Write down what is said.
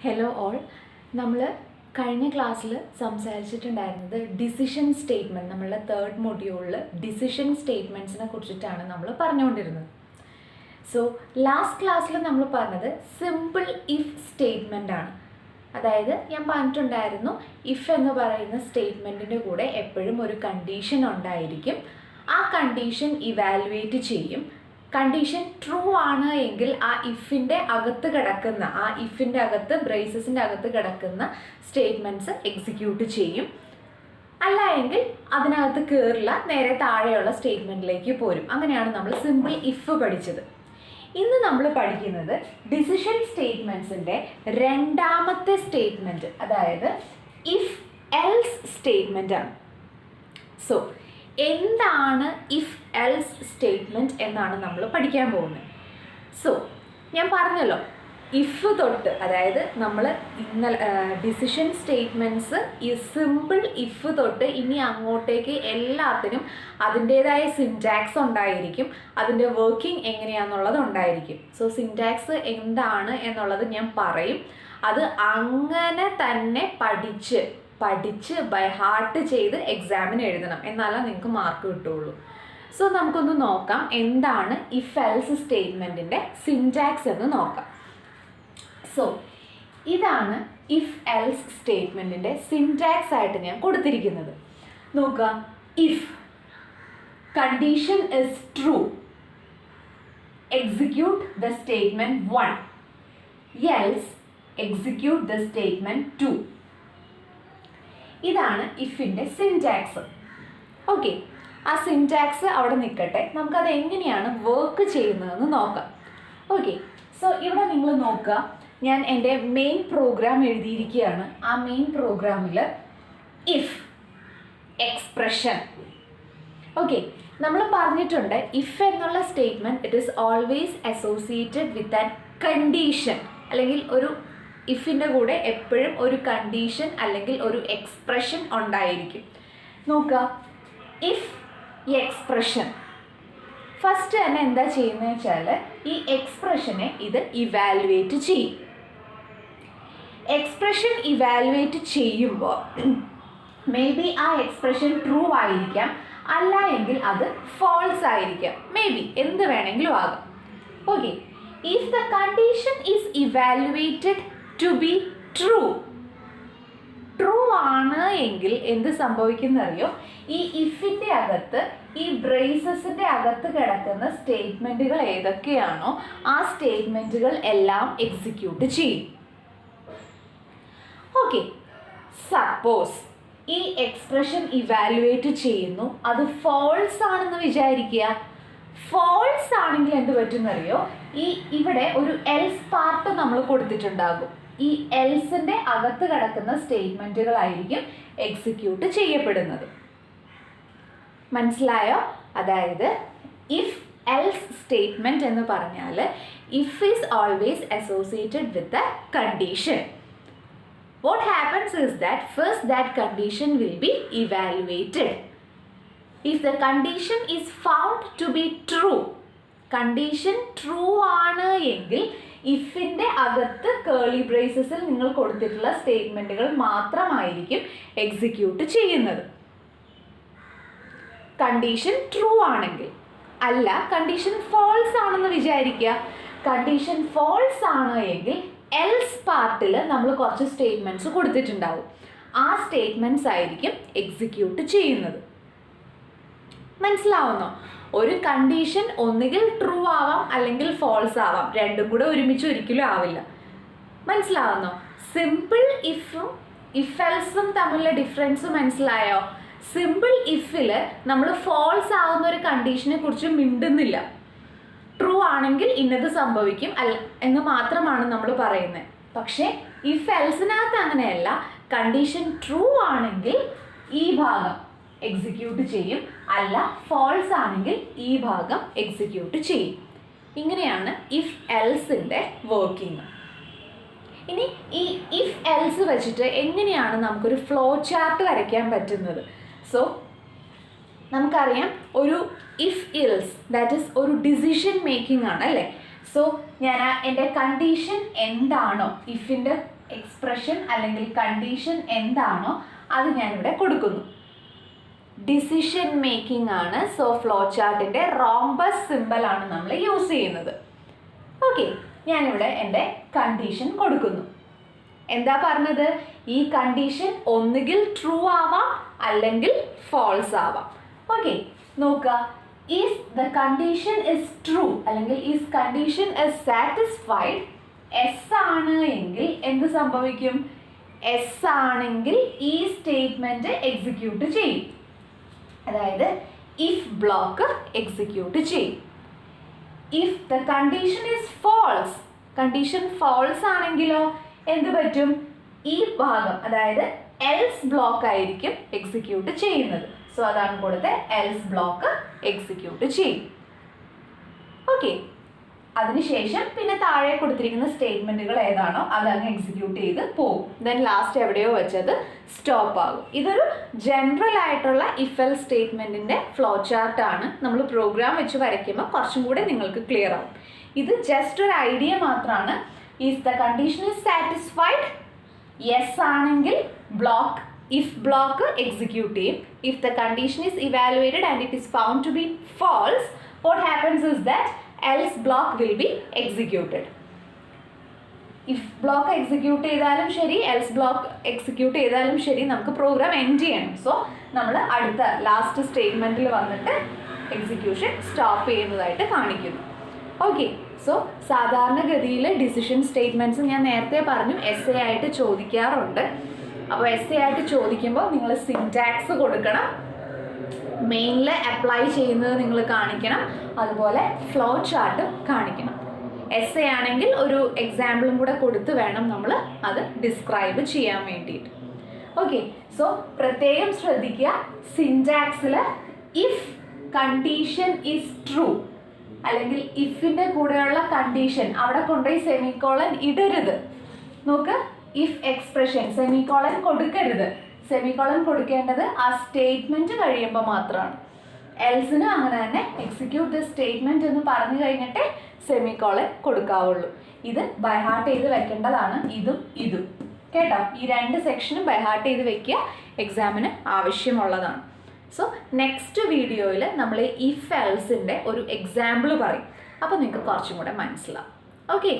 Hello all. നമ്മൾ കഴിഞ്ഞ ക്ലാസ്സിൽ സംസാരിച്ചിട്ടുണ്ടായിരുന്നത് ഡിസിഷൻ സ്റ്റേറ്റ്മെൻറ്റ്, നമ്മളുടെ തേർഡ് മൊഡ്യൂളിൽ ഡിസിഷൻ സ്റ്റേറ്റ്മെൻറ്റ്സിനെ കുറിച്ചിട്ടാണ് നമ്മൾ പറഞ്ഞുകൊണ്ടിരുന്നത്. സോ ലാസ്റ്റ് ക്ലാസ്സിൽ നമ്മൾ പറഞ്ഞത് സിമ്പിൾ ഇഫ് സ്റ്റേറ്റ്മെൻ്റ് ആണ്. അതായത് ഞാൻ പറഞ്ഞിട്ടുണ്ടായിരുന്നു, ഇഫ് എന്ന് പറയുന്ന സ്റ്റേറ്റ്മെൻറ്റിൻ്റെ കൂടെ എപ്പോഴും ഒരു കണ്ടീഷൻ ഉണ്ടായിരിക്കും. ആ കണ്ടീഷൻ ഇവാലുവേറ്റ് ചെയ്യും. കണ്ടീഷൻ ട്രൂ ആണ് എങ്കിൽ ആ ഇഫിൻ്റെ അകത്ത് കിടക്കുന്ന, ആ ഇഫിൻ്റെ അകത്ത് ബ്രേസസിൻ്റെ അകത്ത് കിടക്കുന്ന സ്റ്റേറ്റ്മെൻറ്റ്സ് എക്സിക്യൂട്ട് ചെയ്യും. അല്ല എങ്കിൽ അതിനകത്ത് കയറില്ല, നേരെ താഴെയുള്ള സ്റ്റേറ്റ്മെൻറ്റിലേക്ക് പോരും. അങ്ങനെയാണ് നമ്മൾ സിമ്പിൾ ഇഫ് പഠിച്ചത്. ഇന്ന് നമ്മൾ പഠിക്കുന്നത് ഡിസിഷൻ സ്റ്റേറ്റ്മെൻറ്റ്സിൻ്റെ രണ്ടാമത്തെ സ്റ്റേറ്റ്മെൻറ്റ്, അതായത് ഇഫ് എൽസ് സ്റ്റേറ്റ്മെൻ്റ് ആണ്. സോ എന്താണ് ഇഫ് എൽസ് സ്റ്റേറ്റ്മെൻറ്റ് എന്നാണ് നമ്മൾ പഠിക്കാൻ പോകുന്നത്. സോ ഞാൻ പറഞ്ഞല്ലോ, ഇഫ് തൊട്ട്, അതായത് നമ്മൾ ഇന്നലെ ഡിസിഷൻ സ്റ്റേറ്റ്മെൻറ്റ്സ് ഈ സിമ്പിൾ ഇഫ് തൊട്ട് ഇനി അങ്ങോട്ടേക്ക് എല്ലാത്തിനും അതിൻ്റേതായ സിൻറ്റാക്സ് ഉണ്ടായിരിക്കും, അതിൻ്റെ വർക്കിംഗ് എങ്ങനെയാണെന്നുള്ളത് ഉണ്ടായിരിക്കും. സോ സിൻറ്റാക്സ് എന്താണ് എന്നുള്ളത് ഞാൻ പറയും. അത് അങ്ങനെ തന്നെ പഠിച്ച് ബൈ ഹാർട്ട് ചെയ്ത് എക്സാമിന് എഴുതണം, എന്നാലേ നിങ്ങൾക്ക് മാർക്ക് കിട്ടുള്ളൂ. സോ നമുക്കൊന്ന് നോക്കാം എന്താണ് ഇഫ് എൽസ് സ്റ്റേറ്റ്മെൻറ്റിൻ്റെ സിൻറ്റാക്സ് എന്ന് നോക്കാം. സോ ഇതാണ് ഇഫ് എൽസ് സ്റ്റേറ്റ്മെൻറ്റിൻ്റെ സിൻറ്റാക്സ് ആയിട്ട് ഞാൻ കൊടുത്തിരിക്കുന്നത്. നോക്കുക, if condition is true, execute the statement 1, else execute the statement 2. ഇതാണ് ഇഫിൻ്റെ സിൻറ്റാക്സ്. ഓക്കെ, ആ സിൻറ്റാക്സ് അവിടെ നിൽക്കട്ടെ, നമുക്കത് എങ്ങനെയാണ് വർക്ക് ചെയ്യുന്നതെന്ന് നോക്കാം. ഓക്കെ, സോ ഇവിടെ നിങ്ങൾ നോക്കുക, ഞാൻ എൻ്റെ മെയിൻ പ്രോഗ്രാം എഴുതിയിരിക്കുകയാണ്. ആ മെയിൻ പ്രോഗ്രാമിൽ ഇഫ് എക്സ്പ്രഷൻ. ഓക്കെ, നമ്മൾ പറഞ്ഞിട്ടുണ്ട് ഇഫ് എന്നുള്ള statement it is always associated with an condition, അല്ലെങ്കിൽ ഒരു ഇഫിൻ്റെ കൂടെ എപ്പോഴും ഒരു കണ്ടീഷൻ അല്ലെങ്കിൽ ഒരു എക്സ്പ്രഷൻ ഉണ്ടായിരിക്കും. നോക്കുക, ഇഫ് ഈ എക്സ്പ്രഷൻ ഫസ്റ്റ് തന്നെ എന്താ ചെയ്യുന്നത് വെച്ചാൽ ഈ എക്സ്പ്രഷനെ ഇത് ഇവാലുവേറ്റ് ചെയ്യും. എക്സ്പ്രഷൻ ഇവാലുവേറ്റ് ചെയ്യുമ്പോൾ മേ ബി ആ എക്സ്പ്രഷൻ ട്രൂ ആയിരിക്കാം, അല്ല എങ്കിൽ അത് ഫോൾസ് ആയിരിക്കാം, മേ ബി എന്ത് വേണമെങ്കിലും ആകാം. Okay, if the condition is evaluated to be true, true ആണ് എങ്കിൽ എന്ത് സംഭവിക്കുന്നറിയോ, ഈ ഇഫിൻ്റെ അകത്ത് ഈ ബ്രേസസിൻ്റെ അകത്ത് കിടക്കുന്ന സ്റ്റേറ്റ്മെൻറ്റുകൾ ഏതൊക്കെയാണോ ആ സ്റ്റേറ്റ്മെൻറ്റുകൾ എല്ലാം എക്സിക്യൂട്ട് ചെയ്യും. ഓക്കെ, സപ്പോസ് ഈ എക്സ്പ്രഷൻ ഇവാലുവേറ്റ് ചെയ്യുന്നു, അത് ഫോൾസ് ആണെന്ന് വിചാരിക്കുക. ഫോൾസ് ആണെങ്കിൽ എന്ത് പറ്റുന്നറിയോ, ഇവിടെ ഒരു എൽസ് പാർട്ട് നമ്മൾ കൊടുത്തിട്ടുണ്ടാകും. ഈ എൽസിൻ്റെ അകത്ത് കിടക്കുന്ന സ്റ്റേറ്റ്മെൻറ്റുകളായിരിക്കും എക്സിക്യൂട്ട് ചെയ്യപ്പെടുന്നത്. മനസ്സിലായോ? അതായത് ഇഫ് എൽസ് സ്റ്റേറ്റ്മെൻറ്റ് എന്ന് പറഞ്ഞാൽ if is always associated with a condition. What happens is that first that condition will be evaluated. If the condition is found to be true, condition true ആണ് എങ്കിൽ ഇഫിൻ്റെ അകത്ത് കേളി ബ്രേസസിൽ നിങ്ങൾ കൊടുത്തിട്ടുള്ള സ്റ്റേറ്റ്മെൻറ്റുകൾ മാത്രമായിരിക്കും എക്സിക്യൂട്ട് ചെയ്യുന്നത്. Condition true ആണെങ്കിൽ, അല്ല കണ്ടീഷൻ ഫോൾസ് ആണെന്ന് വിചാരിക്കുക. കണ്ടീഷൻ ഫോൾസ് ആണ് എങ്കിൽ എൽസ് പാർട്ടിൽ നമ്മൾ കുറച്ച് സ്റ്റേറ്റ്മെൻറ്റ്സ് കൊടുത്തിട്ടുണ്ടാവും. ആ സ്റ്റേറ്റ്മെൻറ്റ്സ് ആയിരിക്കും എക്സിക്യൂട്ട് ചെയ്യുന്നത്. മനസ്സിലാവുന്നോ? ഒരു കണ്ടീഷൻ ഒന്നുകിൽ ട്രൂ ആവാം അല്ലെങ്കിൽ ഫോൾസ് ആവാം, രണ്ടും കൂടെ ഒരുമിച്ച് ഒരിക്കലും ആവില്ല. മനസ്സിലാവുന്നോ? സിമ്പിൾ ഇഫും ഇഫ് എൽസും തമ്മിലുള്ള ഡിഫറൻസ് മനസ്സിലായോ? സിമ്പിൾ ഇഫിൽ നമ്മൾ ഫോൾസ് ആവുന്ന ഒരു കണ്ടീഷനെ കുറിച്ച് മിണ്ടുന്നില്ല. ട്രൂ ആണെങ്കിൽ ഇന്നത് സംഭവിക്കും അല്ല എന്ന് മാത്രമാണ് നമ്മൾ പറയുന്നത്. പക്ഷേ ഇഫ് എൽസിനകത്ത് അങ്ങനെയല്ല, കണ്ടീഷൻ ട്രൂ ആണെങ്കിൽ ഈ ഭാഗം എക്സിക്യൂട്ട് ചെയ്യും, അല്ല ഫോൾസ് ആണെങ്കിൽ ഈ ഭാഗം എക്സിക്യൂട്ട് ചെയ്യും. ഇങ്ങനെയാണ് ഇഫ് എൽസിൻ്റെ വർക്കിംഗ്. ഇനി ഈ ഇഫ് എൽസ് വെച്ചിട്ട് എങ്ങനെയാണ് നമുക്കൊരു ഫ്ലോ ചാർട്ട് വരയ്ക്കാൻ പറ്റുന്നത്? സോ നമുക്കറിയാം, ഒരു ഇഫ് ഇൽസ് ദാറ്റ് ഈസ് ഒരു ഡിസിഷൻ മേക്കിംഗ് ആണ് അല്ലേ. സോ ഞാൻ എൻ്റെ കണ്ടീഷൻ എന്താണോ, ഇഫിൻ്റെ എക്സ്പ്രഷൻ അല്ലെങ്കിൽ കണ്ടീഷൻ എന്താണോ അത് ഞാനിവിടെ കൊടുക്കുന്നു. ഡിസിഷൻ മേക്കിംഗ് ആണ്. സോ ഫ്ലോ ചാർട്ടിൻ്റെ റോംബസ് സിമ്പൽ ആണ് നമ്മൾ യൂസ് ചെയ്യുന്നത്. ഓക്കെ, ഞാനിവിടെ എൻ്റെ കണ്ടീഷൻ കൊടുക്കുന്നു. എന്താ പറഞ്ഞത്? ഈ കണ്ടീഷൻ ഒന്നുകിൽ ട്രൂ ആവാം അല്ലെങ്കിൽ ഫോൾസ് ആവാം. ഓക്കെ, നോക്കുക. If the condition is true അല്ലെങ്കിൽ if condition is satisfied yes ആണ് എങ്കിൽ എന്ത് സംഭവിക്കും? എസ് ആണെങ്കിൽ ഈ സ്റ്റേറ്റ്മെൻറ്റ് എക്സിക്യൂട്ട് ചെയ്യും. അതായത് ഇഫ് ബ്ലോക്ക് എക്സിക്യൂട്ട് ചെയ്യും. If the condition is false, condition false ആണെങ്കിലോ എന്ത് പറ്റും? ഈ ഭാഗം അതായത് എൽസ് ബ്ലോക്ക് ആയിരിക്കും എക്സിക്യൂട്ട് ചെയ്യുന്നത്. സോ അതാണ് കൊടുത്തത്, എൽസ് ബ്ലോക്ക് എക്സിക്യൂട്ട് ചെയ്യും. ഓക്കെ, അതിനുശേഷം പിന്നെ താഴെ കൊടുത്തിരിക്കുന്ന സ്റ്റേറ്റ്മെൻറ്റുകൾ ഏതാണോ അതങ്ങ് എക്സിക്യൂട്ട് ചെയ്ത് പോകും. ദെൻ ലാസ്റ്റ് എവിടെയോ വെച്ചത് സ്റ്റോപ്പ് ആകും. ഇതൊരു ജനറൽ ആയിട്ടുള്ള ഇഫ് എൽസ് സ്റ്റേറ്റ്മെൻറ്റിൻ്റെ ഫ്ലോ ചാർട്ടാണ്. നമ്മൾ പ്രോഗ്രാം വെച്ച് വരയ്ക്കുമ്പോൾ കുറച്ചും കൂടെ നിങ്ങൾക്ക് ക്ലിയർ ആവും. ഇത് ജസ്റ്റ് ഒരു ഐഡിയ മാത്രമാണ്. If the condition is satisfied, yes ആണെങ്കിൽ ബ്ലോക്ക് ഇഫ് ബ്ലോക്ക് എക്സിക്യൂട്ട് ചെയ്യും. If the condition is evaluated and it is found to be false, what happens is that else block will be executed. if block execute ചെയ്താലും ശരി else block execute ചെയ്താലും ശരി നമുക്ക് programme end ചെയ്യണം. So നമ്മൾ അടുത്ത last സ്റ്റേറ്റ്മെൻറ്റിൽ വന്നിട്ട് execution stop ചെയ്യുന്നതായിട്ട് കാണിക്കുന്നു. ഓക്കെ, സോ സാധാരണഗതിയിൽ ഡിസിഷൻ സ്റ്റേറ്റ്മെൻറ്റ്സ് ഞാൻ നേരത്തെ പറഞ്ഞു എസ് എ ആയിട്ട് ചോദിക്കാറുണ്ട്. അപ്പോൾ എസ് എ ആയിട്ട് ചോദിക്കുമ്പോൾ നിങ്ങൾ സിൻടാക്സ് കൊടുക്കണം, മെയിനിൽ അപ്ലൈ ചെയ്യുന്നത് നിങ്ങൾ കാണിക്കണം, അതുപോലെ ഫ്ലോ ചാർട്ടും കാണിക്കണം. എസ് എ ആണെങ്കിൽ ഒരു എക്സാമ്പിളും കൂടെ കൊടുത്ത് വേണം നമ്മൾ അത് ഡിസ്ക്രൈബ് ചെയ്യാൻ വേണ്ടിയിട്ട്. ഓക്കെ, സോ പ്രത്യേകം ശ്രദ്ധിക്കുക, സിൻടാക്സിൽ ഇഫ് കണ്ടീഷൻ ഈസ് ട്രൂ അല്ലെങ്കിൽ ഇഫിൻ്റെ കൂടെയുള്ള കണ്ടീഷൻ അവിടെ കൊണ്ടുപോയി സെമിക്കോളൻ ഇടരുത്. നോക്ക്, ഇഫ് എക്സ്പ്രഷൻ സെമിക്കോളൻ കൊടുക്കരുത്. സെമിക്കോളൻ കൊടുക്കേണ്ടത് ആ സ്റ്റേറ്റ്മെൻറ്റ് കഴിയുമ്പോൾ മാത്രമാണ്. എൽസിന് അങ്ങനെ തന്നെ എക്സിക്യൂട്ട് ദ സ്റ്റേറ്റ്മെൻറ്റ് എന്ന് പറഞ്ഞു കഴിഞ്ഞിട്ടേ സെമിക്കോളൻ കൊടുക്കാവുള്ളൂ. ഇത് ബൈഹാർട്ട് ചെയ്ത് വെക്കേണ്ടതാണ്, ഇതും കേട്ടോ. ഈ രണ്ട് സെക്ഷനും ബൈഹാർട്ട് ചെയ്ത് വെക്കുക, എക്സാമിന് ആവശ്യമുള്ളതാണ്. സോ നെക്സ്റ്റ് വീഡിയോയിൽ നമ്മൾ ഇഫ് എൽസിൻ്റെ ഒരു എക്സാമ്പിൾ പറയും. അപ്പോൾ നിങ്ങൾക്ക് കുറച്ചും കൂടെ മനസ്സിലാവും. ഓക്കെ.